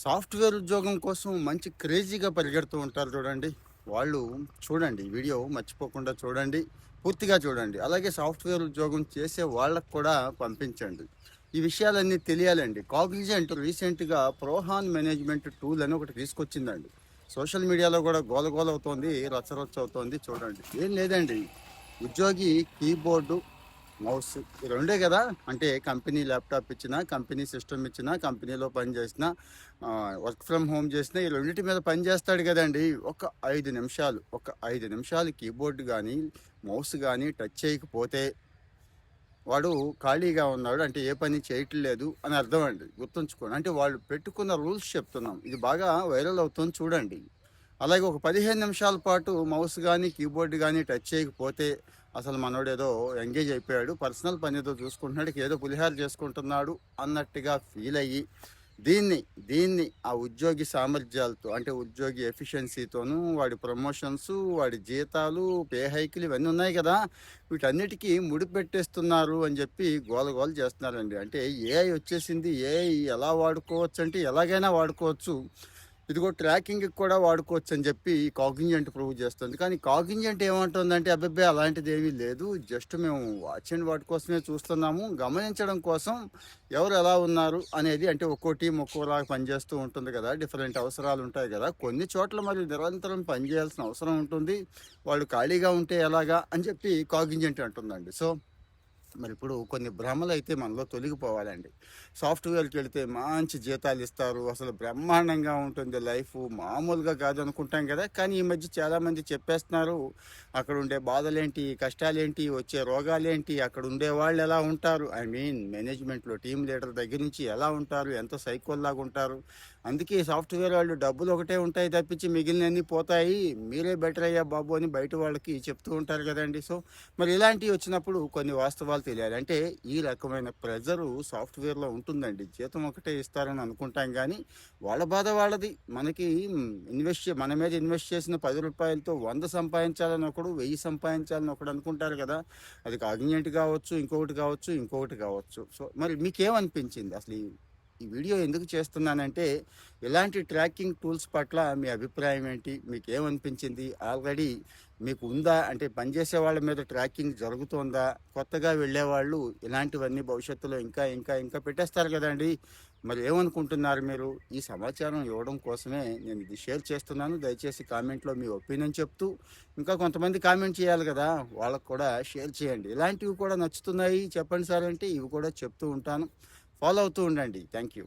Software ఉద్యోగం కోసం మంచి క్రేజీగా పరిగెడుతూ ఉంటారు చూడండి. వాళ్ళు చూడండి, వీడియో మర్చిపోకుండా చూడండి, పూర్తిగా చూడండి. అలాగే సాఫ్ట్వేర్ ఉద్యోగం చేసే వాళ్ళకు కూడా పంపించండి. ఈ విషయాలన్నీ తెలియాలండి. కాగ్నిజెంట్ రీసెంట్గా ప్రోహాన్ మేనేజ్మెంట్ టూల్ అని ఒకటి తీసుకొచ్చిందండి. సోషల్ మీడియాలో కూడా గోల అవుతోంది, రచ్చరచ్చ అవుతోంది. చూడండి, ఏం లేదండి. ఉద్యోగి కీబోర్డు, మౌస్ ఈ రెండే కదా. అంటే కంపెనీ ల్యాప్టాప్ ఇచ్చినా, కంపెనీ సిస్టమ్ ఇచ్చినా, కంపెనీలో పని చేసినా, వర్క్ ఫ్రమ్ హోమ్ చేసినా ఈ రెండింటి మీద పని చేస్తాడు కదండి. ఒక 5 నిమిషాలు కీబోర్డ్ కానీ మౌస్ కానీ టచ్ చేయకపోతే వాడు ఖాళీగా ఉన్నాడు, అంటే ఏ పని చేయట్లేదు అని అర్థం అండి. గుర్తుంచుకోండి, అంటే వాళ్ళు పెట్టుకున్న రూల్స్ చెప్తున్నాం. ఇది బాగా వైరల్ అవుతుంది చూడండి. అలాగే ఒక 15 నిమిషాల పాటు మౌస్ కానీ కీబోర్డ్ కానీ టచ్ చేయకపోతే అసలు మనోడు ఏదో ఎంగేజ్ అయిపోయాడు, పర్సనల్ పని ఏదో చూసుకుంటున్నాడు, ఏదో పులిహార చేసుకుంటున్నాడు అన్నట్టుగా ఫీల్ అయ్యి దీన్ని దీన్ని ఆ ఉద్యోగి సామర్థ్యాలతో, అంటే ఉద్యోగి ఎఫిషియన్సీతోనూ, వాడి ప్రమోషన్స్, వాడి జీతాలు, పే హైకులు ఇవన్నీ ఉన్నాయి కదా, వీటన్నిటికీ ముడిపెట్టేస్తున్నారు అని చెప్పి గోల చేస్తున్నారండి. అంటే ఏఐ వచ్చేసింది, ఏఐ ఎలా వాడుకోవచ్చు అంటే ఎలాగైనా వాడుకోవచ్చు, ఇదిగో ట్రాకింగ్కి కూడా వాడుకోవచ్చు అని చెప్పి కాగ్నిజెంట్ ప్రూవ్ చేస్తుంది. కానీ కాగ్నిజెంట్ ఏమంటుందంటే అబ్బాయి అలాంటిది ఏమీ లేదు, జస్ట్ మేము వాచ్ అండ్ వాటి కోసమే చూస్తున్నాము, గమనించడం కోసం ఎవరు ఎలా ఉన్నారు అనేది. అంటే ఒక్కో టీం ఒక్కోలాగా పనిచేస్తూ ఉంటుంది కదా, డిఫరెంట్ అవసరాలు ఉంటాయి కదా. కొన్ని చోట్ల మరి నిరంతరం పనిచేయాల్సిన అవసరం ఉంటుంది, వాళ్ళు ఖాళీగా ఉంటే ఎలాగా అని చెప్పి కాగ్నిజెంట్ అంటుందండి. సో మరి ఇప్పుడు కొన్ని భ్రమలు అయితే మనలో తొలగిపోవాలండి. సాఫ్ట్వేర్కి వెళితే మంచి జీతాలు ఇస్తారు, అసలు బ్రహ్మాండంగా ఉంటుంది లైఫ్, మామూలుగా కాదు అనుకుంటాం కదా. కానీ ఈ మధ్య చాలామంది చెప్పేస్తున్నారు అక్కడ ఉండే బాధలేంటి, కష్టాలేంటి, వచ్చే రోగాలేంటి, అక్కడ ఉండే వాళ్ళు ఎలా ఉంటారు, మేనేజ్మెంట్లో టీం లీడర్ దగ్గర నుంచి ఎలా ఉంటారు, ఎంత సైకోల్లాగా ఉంటారు. అందుకే సాఫ్ట్వేర్ వాళ్ళు డబ్బులు ఒకటే ఉంటాయి తప్పించి మిగిలినన్నీ పోతాయి, మీరే బెటర్ అయ్యా బాబు అని బయట వాళ్ళకి చెప్తూ ఉంటారు కదండి. సో మరి ఇలాంటివి వచ్చినప్పుడు కొన్ని వాస్తవాలు తెలియాలి. అంటే ఈ రకమైన ప్రెజరు సాఫ్ట్వేర్లో ఉంటుందండి. జీతం ఒకటే ఇస్తారని అనుకుంటాం కానీ వాళ్ళ బాధ వాళ్ళది. మనకి మన మీద ఇన్వెస్ట్ చేసిన 10 రూపాయలతో 100 సంపాదించాలని ఒకడు, 1000 సంపాదించాలని ఒకడు అనుకుంటారు కదా. అది కాగ్నిజెంట్ కావచ్చు, ఇంకొకటి కావచ్చు. సో మరి మీకేమనిపించింది అసలు ఈ వీడియో ఎందుకు చేస్తున్నానంటే, ఇలాంటి ట్రాకింగ్ టూల్స్ పట్ల మీ అభిప్రాయం ఏంటి, మీకు ఏమనిపించింది, ఆల్రెడీ మీకు ఉందా, అంటే పనిచేసే వాళ్ళ మీద ట్రాకింగ్ జరుగుతుందా, కొత్తగా వెళ్ళేవాళ్ళు ఇలాంటివన్నీ భవిష్యత్తులో ఇంకా పెట్టేస్తారు కదండి. మరి ఏమనుకుంటున్నారు మీరు? ఈ సమాచారం ఇవ్వడం కోసమే నేను ఇది షేర్ చేస్తున్నాను. దయచేసి కామెంట్లో మీ ఒపీనియన్ చెప్తూ, ఇంకా కొంతమంది కామెంట్ చేయాలి కదా, వాళ్ళకు కూడా షేర్ చేయండి. ఇలాంటివి కూడా నచ్చుతున్నాయి చెప్పండి సార్ అంటే ఇవి కూడా చెప్తూ ఉంటాను. ఫాలో అవుతూ ఉండండి. Thank you.